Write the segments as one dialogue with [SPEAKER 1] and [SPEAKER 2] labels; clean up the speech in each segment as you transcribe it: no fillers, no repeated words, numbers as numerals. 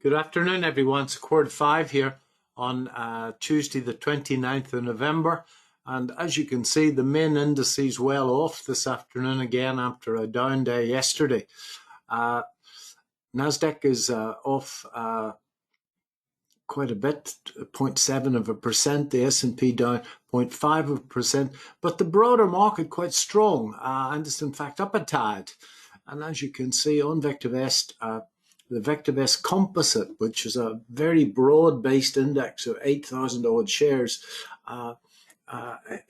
[SPEAKER 1] Good afternoon, everyone. It's 4:45 here on Tuesday, the 29th of November. And as you can see, the main indices well off this afternoon again after a down day yesterday. Nasdaq is off quite a bit, 0.7%. The S&P down 0.5%. But the broader market quite strong, and it's in fact up a tad. And as you can see on VectorVest, the VectorVest composite, which is a very broad-based index of 8,000 odd shares,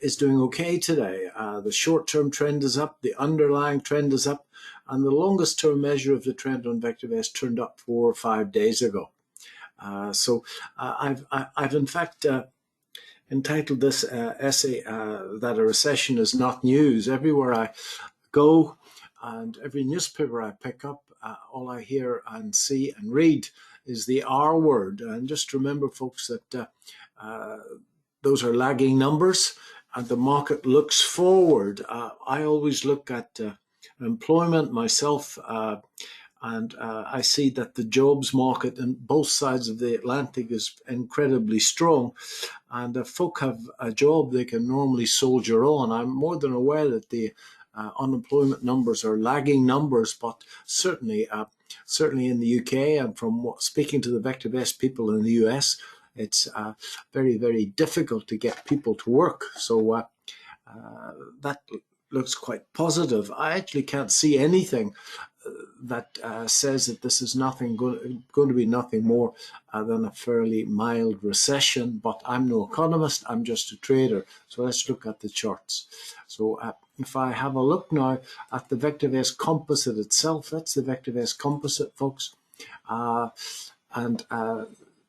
[SPEAKER 1] is doing okay today. The short-term trend is up, the underlying trend is up, and the longest-term measure of the trend on VectorVest turned up 4 or 5 days ago. So I've in fact entitled this essay that a recession is not news. Everywhere I go and every newspaper I pick up, all I hear and see and read is the R word. And just remember, folks, that those are lagging numbers and the market looks forward. I always look at employment myself, and I see that the jobs market on both sides of the Atlantic is incredibly strong. And if folk have a job, they can normally soldier on. I'm more than aware that the unemployment numbers are lagging numbers, but certainly in the UK and from speaking to the VectorVest people in the US, it's very, very difficult to get people to work. So that looks quite positive. I actually can't see anything that says that this is going to be nothing more than a fairly mild recession. But I'm no economist, I'm just a trader. So let's look at the charts. So if I have a look now at the VectorVest composite itself, that's the VectorVest composite, folks. And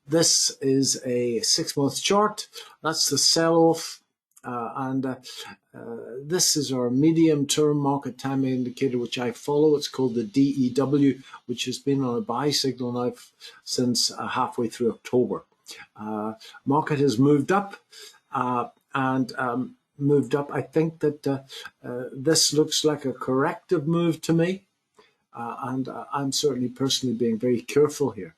[SPEAKER 1] this is a 6-month chart. That's the sell-off. This is our medium-term market timing indicator, which I follow. It's called the DEW, which has been on a buy signal now since halfway through October. Market has moved up moved up. I think that this looks like a corrective move to me. And I'm certainly personally being very careful here.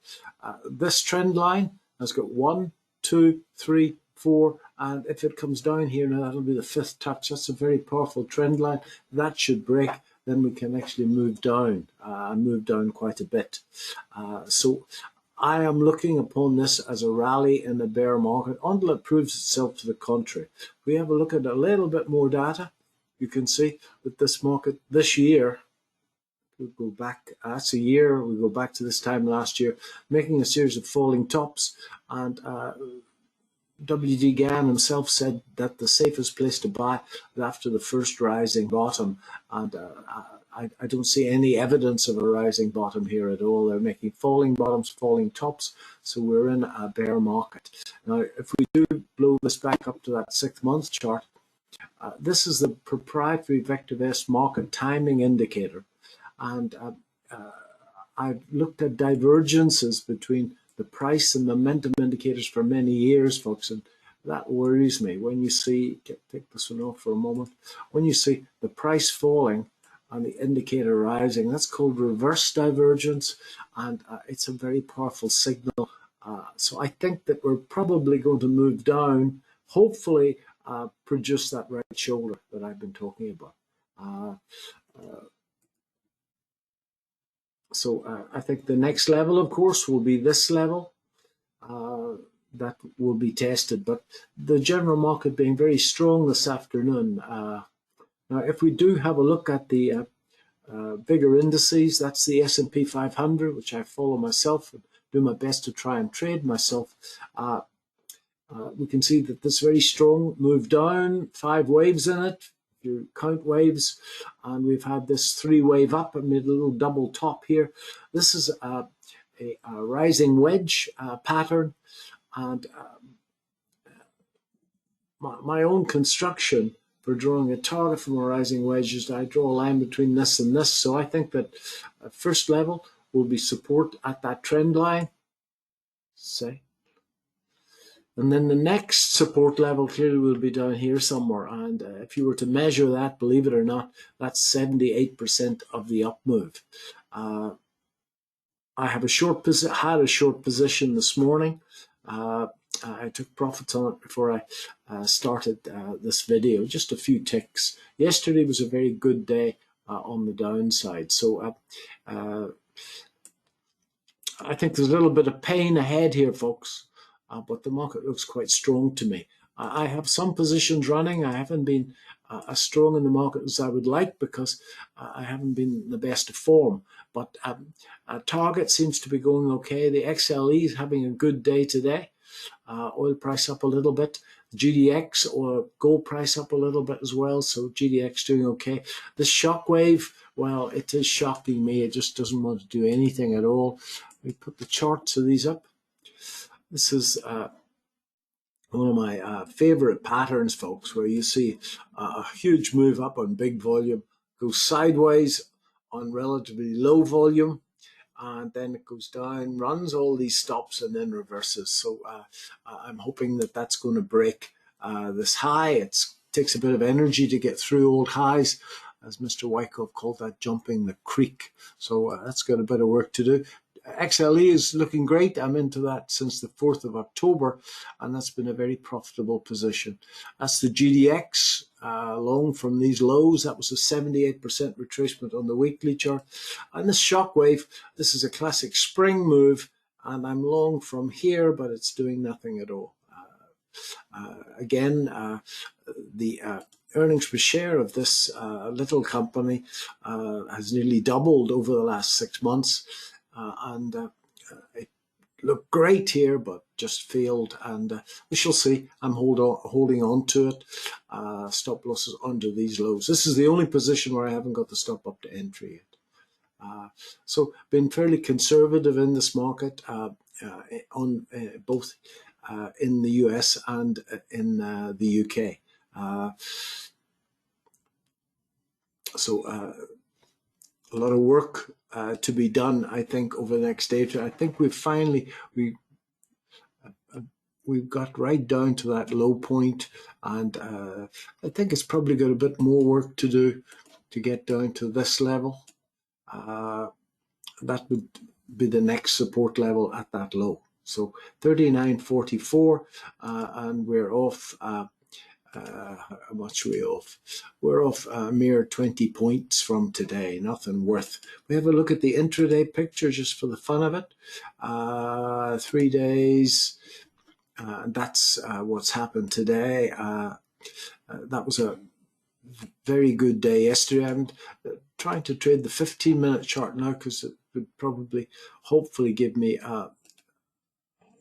[SPEAKER 1] This trend line has got 1, 2, 3, 4, and if it comes down here now, that'll be the 5th touch. That's a very powerful trend line. That should break, then we can actually move down quite a bit. So I am looking upon this as a rally in the bear market until it proves itself to the contrary. If we have a look at a little bit more data, you can see that this market this year, we go back, that's a year, we go back to this time last year, making a series of falling tops, and W.D. Gann himself said that the safest place to buy is after the first rising bottom, and I don't see any evidence of a rising bottom here at all. They're making falling bottoms, falling tops, so we're in a bear market. Now, if we do blow this back up to that 6-month chart, this is the proprietary VectorVest market timing indicator. And I've looked at divergences between the price and momentum indicators for many years, folks, and that worries me. When you see, take this one off for a moment, when you see the price falling and the indicator rising, that's called reverse divergence, and it's a very powerful signal. So I think that we're probably going to move down, hopefully produce that right shoulder that I've been talking about. So I think the next level, of course, will be this level that will be tested. But the general market being very strong this afternoon. Now, if we do have a look at the bigger indices, that's the S&P 500, which I follow myself and do my best to try and trade myself. We can see that this very strong move down, 5 waves in it. You count waves, and we've had this 3-wave up and made a little double top here. This is a rising wedge pattern, and my own construction for drawing a target from a rising wedge is I draw a line between this and this. So I think that first level will be support at that trend line, say. And then the next support level clearly will be down here somewhere. And if you were to measure that, believe it or not, that's 78% of the up move. I have had a short position this morning. I took profits on it before I started this video. Just a few ticks. Yesterday was a very good day on the downside. So I think there's a little bit of pain ahead here, folks. But the market looks quite strong to me. I have some positions running. I haven't been as strong in the market as I would like because I haven't been in the best of form. But Target seems to be going okay. The XLE is having a good day today. Oil price up a little bit. GDX or gold price up a little bit as well. So GDX doing okay. This shock wave, well, it is shocking me. It just doesn't want to do anything at all. We put the charts of these up. This is one of my favorite patterns, folks, where you see a huge move up on big volume, goes sideways on relatively low volume, and then it goes down, runs all these stops, and then reverses. So I'm hoping that that's going to break this high. It takes a bit of energy to get through old highs, as Mr. Wyckoff called that, jumping the creek. So that's got a bit of work to do. XLE is looking great. I'm into that since the 4th of October, and that's been a very profitable position. That's the GDX, long from these lows. That was a 78% retracement on the weekly chart. And this shock wave, this is a classic spring move, and I'm long from here, but it's doing nothing at all. Again, the earnings per share of this little company has nearly doubled over the last 6 months. And it looked great here, but just failed. And we shall see. I'm holding on to it. Stop losses under these lows. This is the only position where I haven't got the stop up to entry yet. So been fairly conservative in this market on both in the US and in the UK. So a lot of work to be done, I think, over the next day or two. I think we've got right down to that low point, and I think it's probably got a bit more work to do to get down to this level. That would be the next support level at that low. So 39.44, and we're off. How much are we off? We're off a mere 20 points from today. Nothing worth. We have a look at the intraday picture just for the fun of it. 3 days. That's what's happened today. That was a very good day yesterday. I'm trying to trade the 15-minute chart now because it would probably, hopefully, give me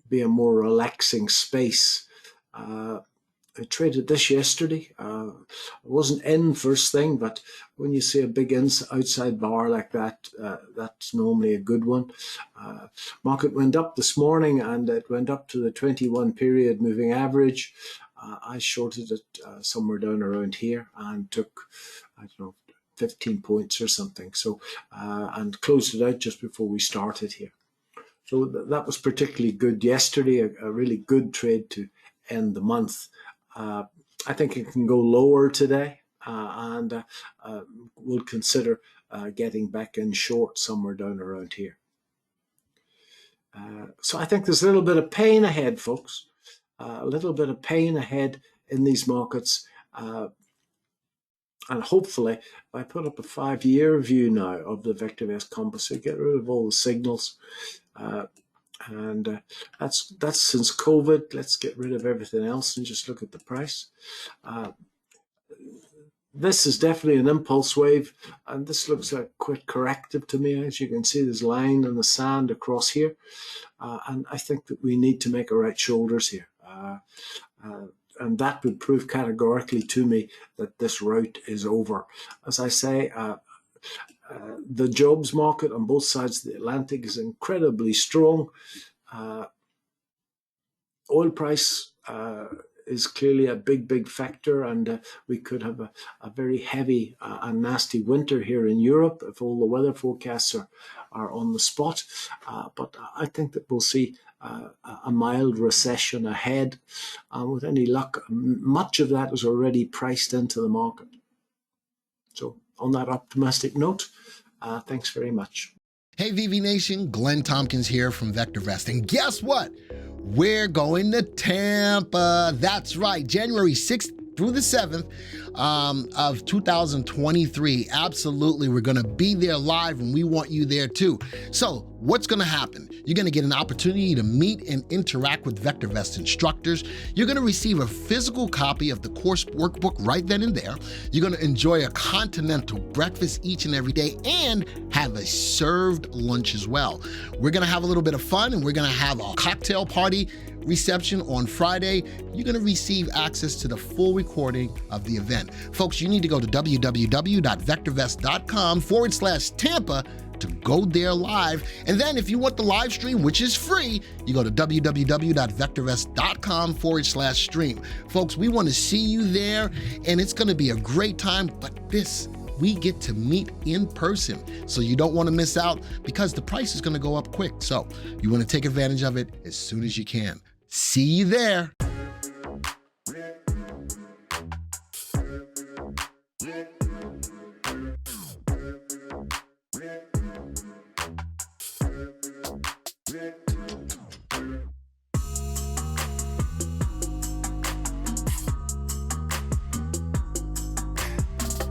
[SPEAKER 1] be a more relaxing space. I traded this yesterday. I wasn't in first thing, but when you see a big outside bar like that, that's normally a good one. Market went up this morning, and it went up to the 21 period moving average. I shorted it somewhere down around here and took, I don't know, 15 points or something. So and closed it out just before we started here. So that was particularly good yesterday. A really good trade to end the month. I think it can go lower today, and we'll consider getting back in short somewhere down around here. So I think there's a little bit of pain ahead, folks. A little bit of pain ahead in these markets. And hopefully, if I put up a 5-year view now of the VectorVest composite, get rid of all the signals. And that's since COVID. Let's get rid of everything else and just look at the price. This is definitely an impulse wave, and this looks like quite corrective to me. As you can see, there's line in the sand across here, and I think that we need to make a right shoulders here. And that would prove categorically to me that this route is over. As I say, the jobs market on both sides of the Atlantic is incredibly strong. Oil price is clearly a big factor, and we could have a very heavy and nasty winter here in Europe if all the weather forecasts are on the spot. But I think that we'll see a mild recession ahead. With any luck, much of that is already priced into the market. So on that optimistic note, thanks very much.
[SPEAKER 2] Hey VV Nation, Glenn Tompkins here from VectorVest. And guess what? We're going to Tampa. That's right, January 6th through the 7th of 2023. Absolutely, we're gonna be there live and we want you there too. So what's gonna happen? You're gonna get an opportunity to meet and interact with VectorVest instructors. You're gonna receive a physical copy of the course workbook right then and there. You're gonna enjoy a continental breakfast each and every day and have a served lunch as well. We're gonna have a little bit of fun and we're gonna have a cocktail party reception on Friday. You're gonna receive access to the full recording of the event. Folks, you need to go to www.vectorvest.com/Tampa to go there live. And then if you want the live stream, which is free, you go to www.vectorvest.com/stream. Folks, we want to see you there and it's gonna be a great time, but we get to meet in person. So you don't want to miss out because the price is going to go up quick. So you want to take advantage of it as soon as you can. See you there.